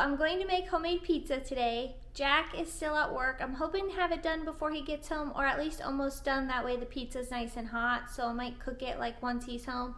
I'm going to make homemade pizza today. Jack is still at work. I'm hoping to have it done before he gets home, or at least almost done. That way the pizza's nice and hot, so I might cook it like once he's home.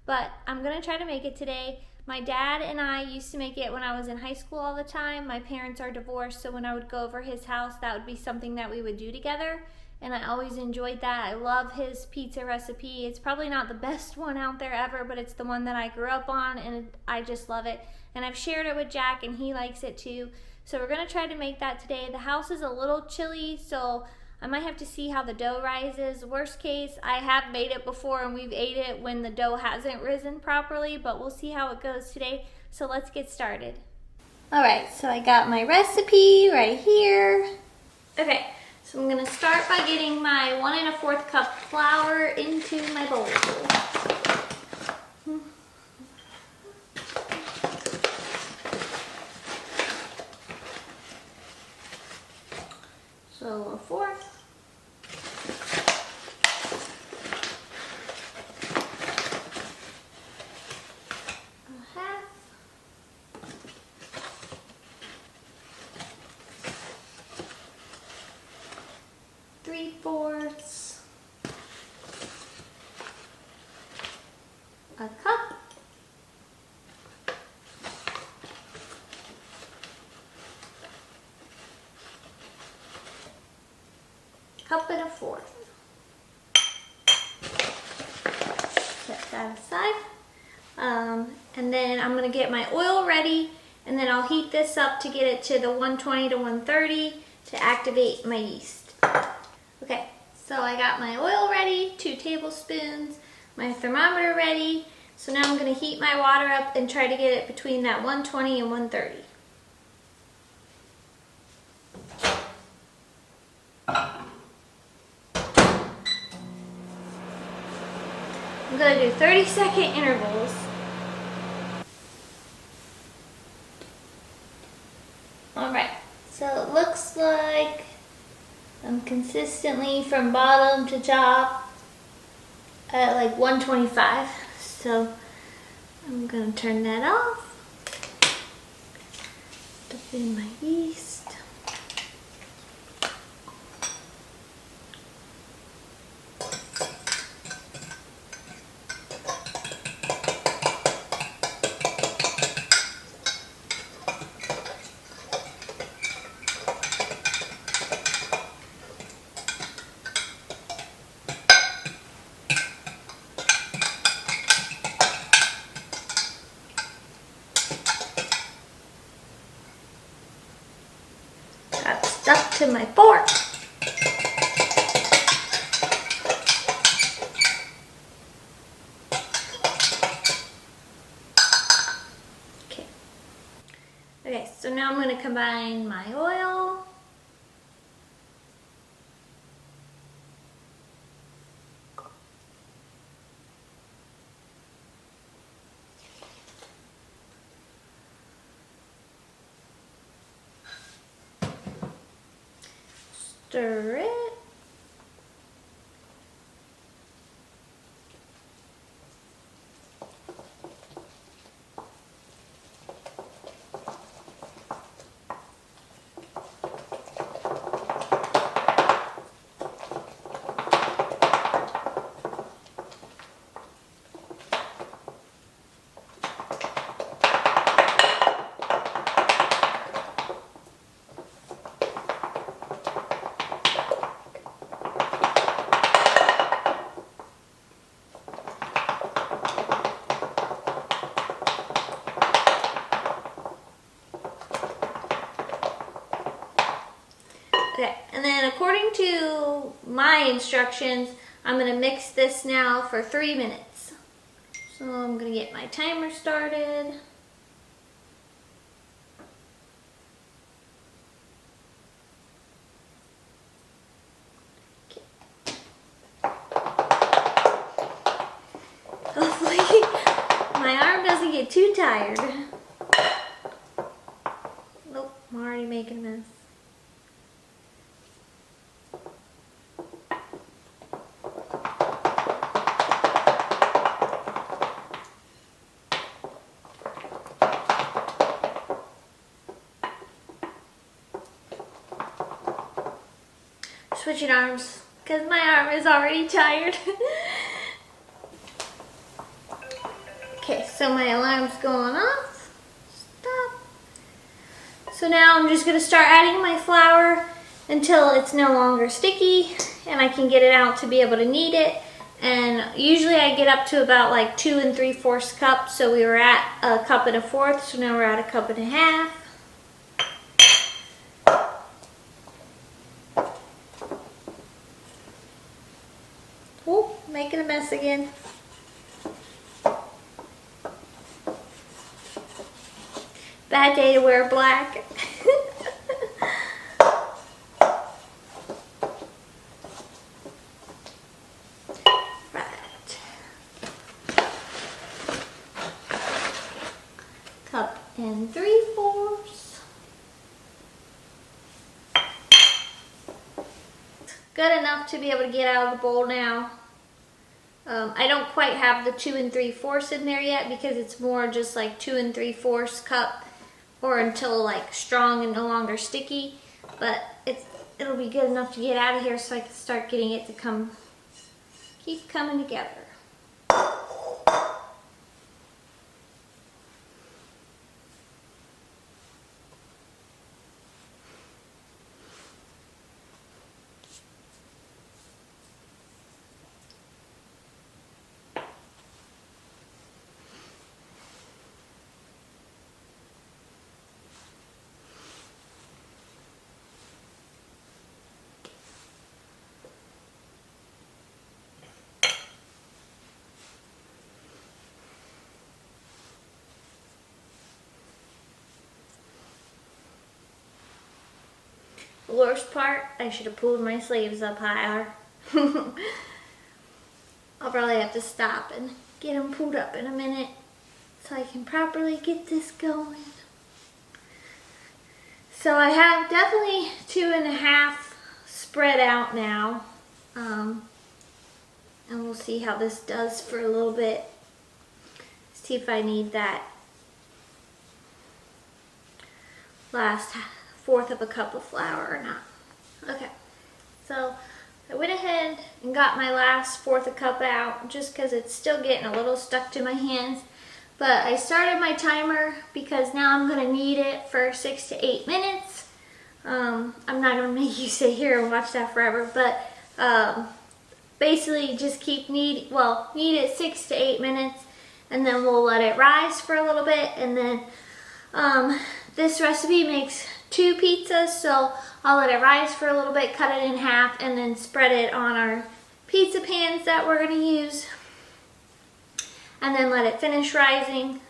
But I'm gonna try to make it today. My dad and I used to make it when I was in high school all the time. My parents are divorced, so when I would go over his house, that would be something that we would do together. And I always enjoyed that. I love his pizza recipe. It's probably not the best one out there ever, but it's the one that I grew up on, and I just love it. And I've shared it with Jack, and he likes it too. So we're gonna try to make that today. The house is a little chilly, so I might have to see how the dough rises. Worst case, I have made it before and we've ate it when the dough hasn't risen properly, but we'll see how it goes today. So let's get started. All right, so I got my recipe right here. Okay. So I'm gonna start by getting my 1 1/4 cup flour into my bowl. So 1/4. Three-fourths, a cup, cup and a fourth. Set that aside. And then I'm gonna get my oil ready, and then I'll heat this up to get it to the 120 to 130 to activate my yeast. Okay, so I got my oil ready, 2 tablespoons, my thermometer ready. So now I'm gonna heat my water up and try to get it between that 120 and 130. I'm gonna do 30-second intervals. All right, so it looks like I'm consistently from bottom to top at like 125. So I'm gonna turn that off. Dump in my yeast. Got stuck to my fork. Okay. Okay, so now I'm going to combine my oil. Stir it. Okay, and then according to my instructions, I'm going to mix this now for 3 minutes. So I'm going to get my timer started. Okay. Hopefully my arm doesn't get too tired. Nope, I'm already making a mess. switching arms because my arm is already tired. Okay, so my alarm's going off. Stop. So now I'm just gonna start adding my flour until it's no longer sticky and I can get it out to be able to knead it. And usually I get up to about like 2 3/4 cups. So we were at 1 1/4 cups, so now we're at 1 1/2 cups. Oh, making a mess again. Bad day to wear black. Right. 1 3/4 cups. Good enough to be able to get out of the bowl now. I don't quite have the 2 3/4 cups in there yet because it's more just like 2 3/4 cup or until like strong and no longer sticky. But it'll be good enough to get out of here so I can start getting it to keep coming together. The worst part, I should have pulled my sleeves up higher. I'll probably have to stop and get them pulled up in a minute so I can properly get this going. So I have definitely 2 1/2 spread out now. And we'll see how this does for a little bit. See if I need that last 1/4 of a cup of flour or not. Okay, so I went ahead and got my last 1/4 of a cup out just because it's still getting a little stuck to my hands. But I started my timer because now I'm going to knead it for 6 to 8 minutes. I'm not going to make you sit here and watch that forever, but basically just keep knead it 6 to 8 minutes, and then we'll let it rise for a little bit. And then this recipe makes 2 pizzas, so I'll let it rise for a little bit, cut it in half, and then spread it on our pizza pans that we're going to use, and then let it finish rising.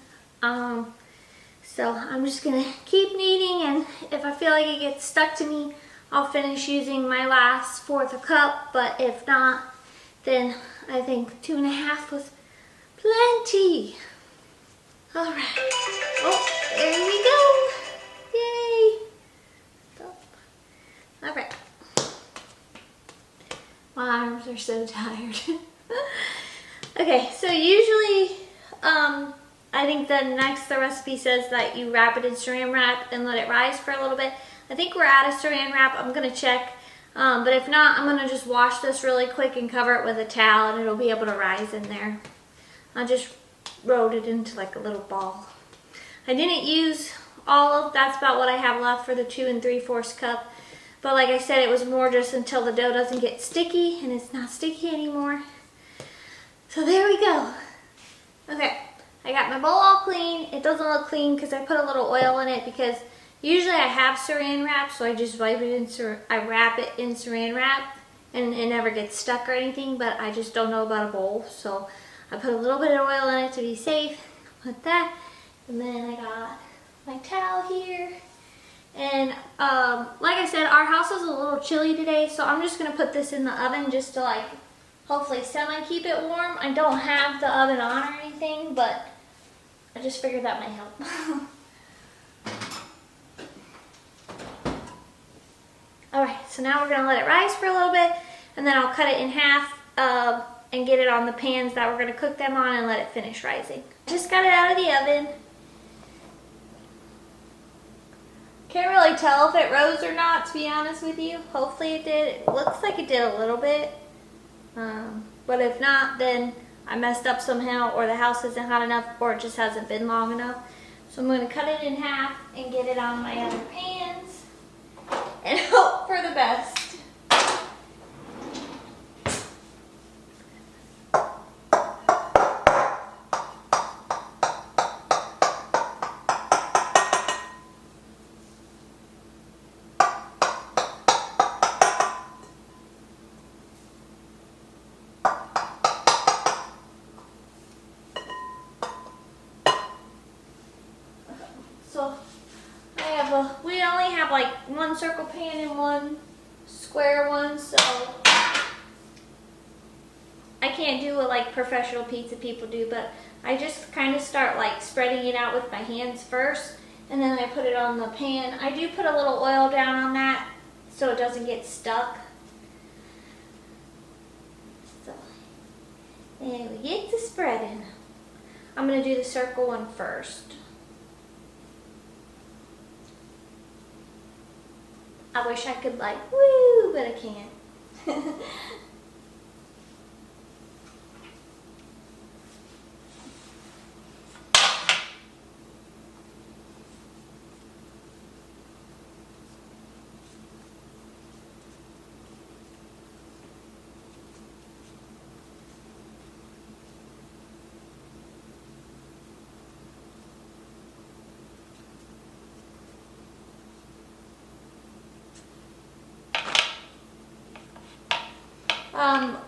So I'm just going to keep kneading, and if I feel like it gets stuck to me, I'll finish using my last 1/4 of a cup, but if not, then I think 2 1/2 was plenty. All right. Oh, there we go. Yay. All right. My arms are so tired. Okay, so usually, I think the recipe says that you wrap it in saran wrap and let it rise for a little bit. I think we're out of saran wrap. I'm gonna check, but if not, I'm gonna just wash this really quick and cover it with a towel, and it'll be able to rise in there. I just rolled it into like a little ball. I didn't use that's about what I have left for the 2 3/4 cup. But like I said, it was more just until the dough doesn't get sticky, and it's not sticky anymore. So there we go. Okay, I got my bowl all clean. It doesn't look clean because I put a little oil in it, because usually I have saran wrap, so I just wrap it in saran wrap, and it never gets stuck or anything, but I just don't know about a bowl, so I put a little bit of oil in it to be safe. Put that, and then I got my towel here. And like I said, our house is a little chilly today, so I'm just going to put this in the oven just to like hopefully semi keep it warm. I don't have the oven on or anything, but I just figured that might help. Alright, so now we're going to let it rise for a little bit, and then I'll cut it in half and get it on the pans that we're going to cook them on and let it finish rising. Just got it out of the oven. Can't really tell if it rose or not, to be honest with you. Hopefully it did. It looks like it did a little bit. But if not, then I messed up somehow, or the house isn't hot enough, or it just hasn't been long enough. So I'm going to cut it in half and get it on my other pans and hope for the best. So we only have like one circle pan and one square one, so I can't do what like professional pizza people do, but I just kind of start like spreading it out with my hands first, and then I put it on the pan. I do put a little oil down on that so it doesn't get stuck. So, and we get to spreading. I'm going to do the circle one first. I wish I could like, woo, but I can't.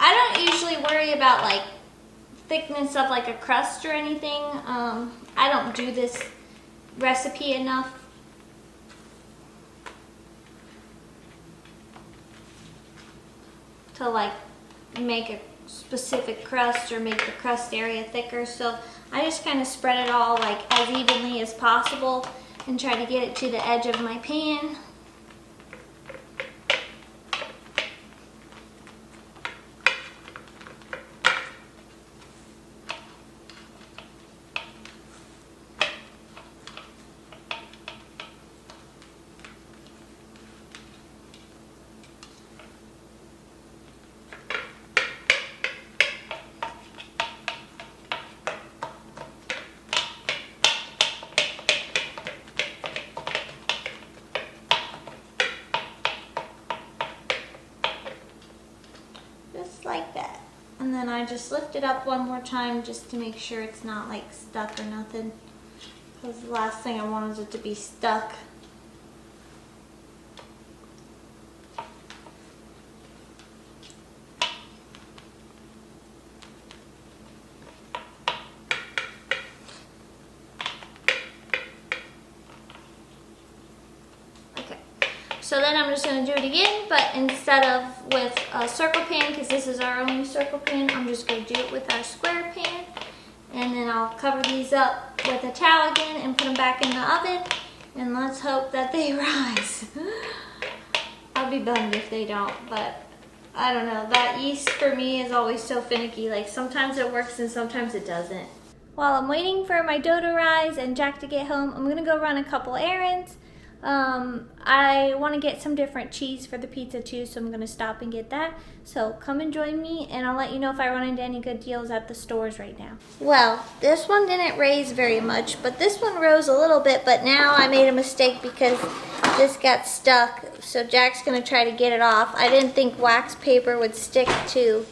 I don't usually worry about like thickness of like a crust or anything. I don't do this recipe enough to like make a specific crust or make the crust area thicker. So I just kind of spread it all like as evenly as possible and try to get it to the edge of my pan. Like that, and then I just lift it up one more time just to make sure it's not like stuck or nothing, because the last thing I want is it to be stuck. So then I'm just going to do it again, but instead of with a circle pan, because this is our only circle pan, I'm just going to do it with our square pan. And then I'll cover these up with a towel again and put them back in the oven. And let's hope that they rise. I'll be bummed if they don't, but I don't know. That yeast for me is always so finicky. Like sometimes it works and sometimes it doesn't. While I'm waiting for my dough to rise and Jack to get home, I'm going to go run a couple errands. I want to get some different cheese for the pizza too, so I'm going to stop and get that. So come and join me, and I'll let you know if I run into any good deals at the stores right now. Well, this one didn't raise very much, but this one rose a little bit, but now I made a mistake because this got stuck. So Jack's going to try to get it off. I didn't think wax paper would stick to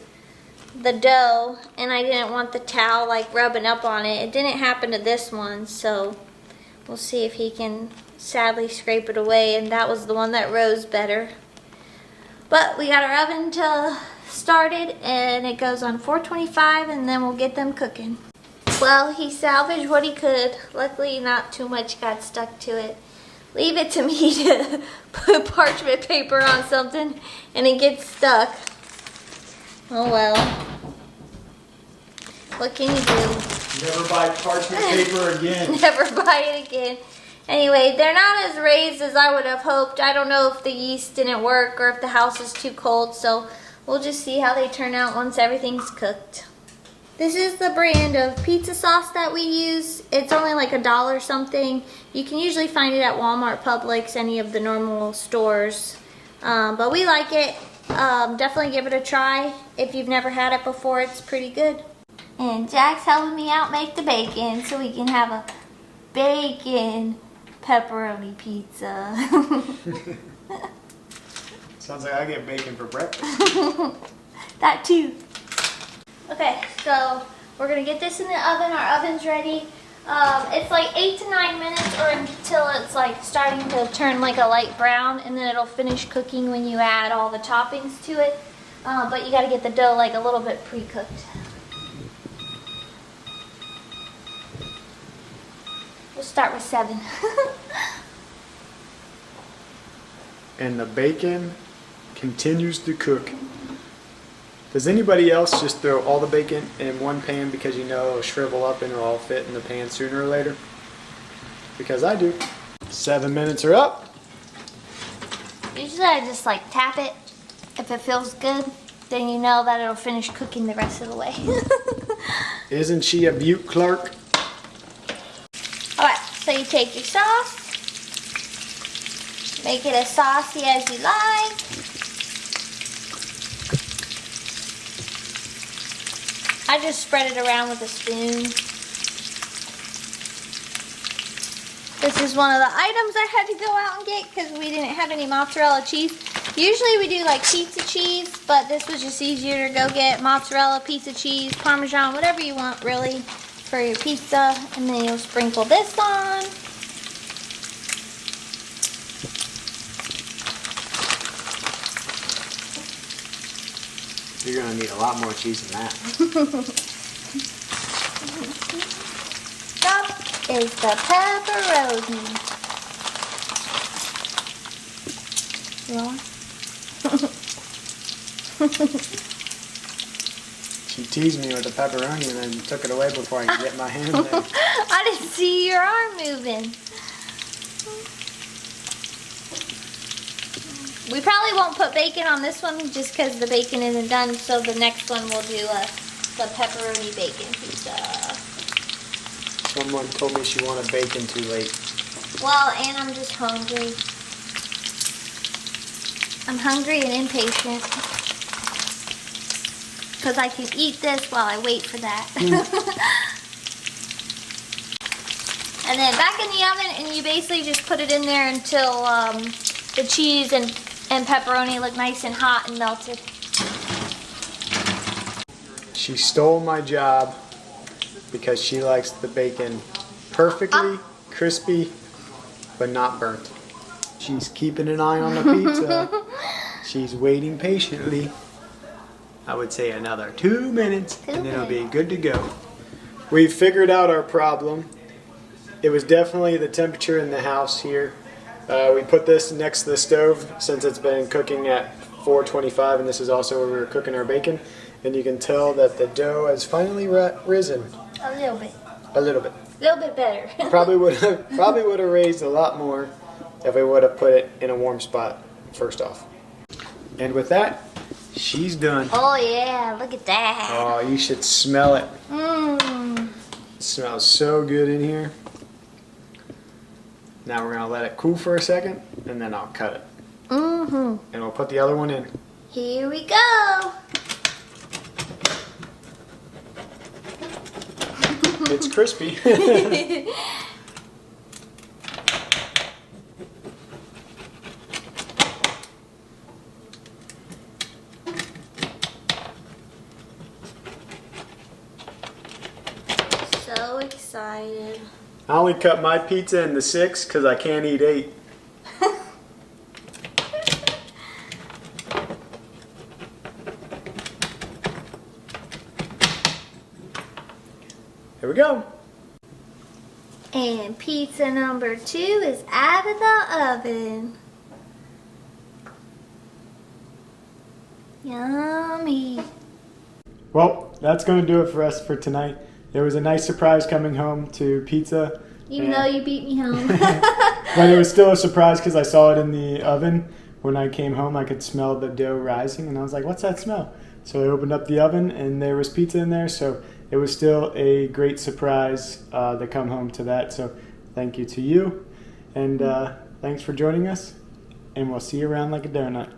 the dough, and I didn't want the towel like rubbing up on it. It didn't happen to this one, so we'll see if he can sadly scrape it away, and that was the one that rose better. But we got our oven started, and it goes on 425, and then we'll get them cooking. Well, he salvaged what he could. Luckily, not too much got stuck to it. Leave it to me to put parchment paper on something, and it gets stuck. Oh well. What can you do? Never buy parchment paper again. Never buy it again. Anyway, they're not as raised as I would have hoped. I don't know if the yeast didn't work or if the house is too cold, so we'll just see how they turn out once everything's cooked. This is the brand of pizza sauce that we use. It's only like $1 something. You can usually find it at Walmart, Publix, any of the normal stores. But we like it. Definitely give it a try. If you've never had it before, it's pretty good. And Jack's helping me out make the bacon so we can have a bacon pepperoni pizza. Sounds like I get bacon for breakfast. That too. Okay, so we're gonna get this in the oven. Our oven's ready. It's like 8 to 9 minutes, or until it's like starting to turn like a light brown, and then it'll finish cooking when you add all the toppings to it. But you gotta get the dough like a little bit pre-cooked. We'll start with 7. And the bacon continues to cook. Does anybody else just throw all the bacon in one pan because you know it'll shrivel up and it'll all fit in the pan sooner or later? Because I do. 7 minutes are up. Usually I just like tap it. If it feels good, then you know that it'll finish cooking the rest of the way. Isn't she a beaut, Clark? Alright, so you take your sauce. Make it as saucy as you like. I just spread it around with a spoon. This is one of the items I had to go out and get because we didn't have any mozzarella cheese. Usually we do like pizza cheese, but this was just easier to go get mozzarella, pizza cheese, Parmesan, whatever you want really for your pizza. And then you'll sprinkle this on. You're gonna need a lot more cheese than that. Top is the pepperoni. You want She teased me with the pepperoni and then took it away before I could get my hand there. I didn't see your arm moving. We probably won't put bacon on this one just because the bacon isn't done, so the next one we'll do the pepperoni bacon pizza. Someone told me she wanted bacon too late. Well, and I'm just hungry. I'm hungry and impatient. Because I can eat this while I wait for that. And then back in the oven, and you basically just put it in there until the cheese and pepperoni look nice and hot and melted. She stole my job because she likes the bacon perfectly crispy but not burnt. She's keeping an eye on the pizza. She's waiting patiently. I would say another 2 minutes and then it'll be good to go. We figured out our problem. It was definitely the temperature in the house here. We put this next to the stove since it's been cooking at 425, and this is also where we were cooking our bacon. And you can tell that the dough has finally risen. A little bit. A little bit. A little bit better. Probably would have raised a lot more if we would have put it in a warm spot first off. And with that, she's done. Oh yeah, look at that. Oh, you should smell it. Mmm. It smells so good in here. Now we're gonna let it cool for a second, and then I'll cut it. Mm-hmm. And we'll put the other one in. Here we go. It's crispy. So excited. I only cut my pizza into 6 because I can't eat 8. Here we go. And pizza number 2 is out of the oven. Yummy. Well, that's going to do it for us for tonight. It was a nice surprise coming home to pizza. Even though you beat me home. But it was still a surprise because I saw it in the oven. When I came home, I could smell the dough rising, and I was like, what's that smell? So I opened up the oven, and there was pizza in there. So it was still a great surprise to come home to that. So thank you to you, and thanks for joining us, and we'll see you around like a donut.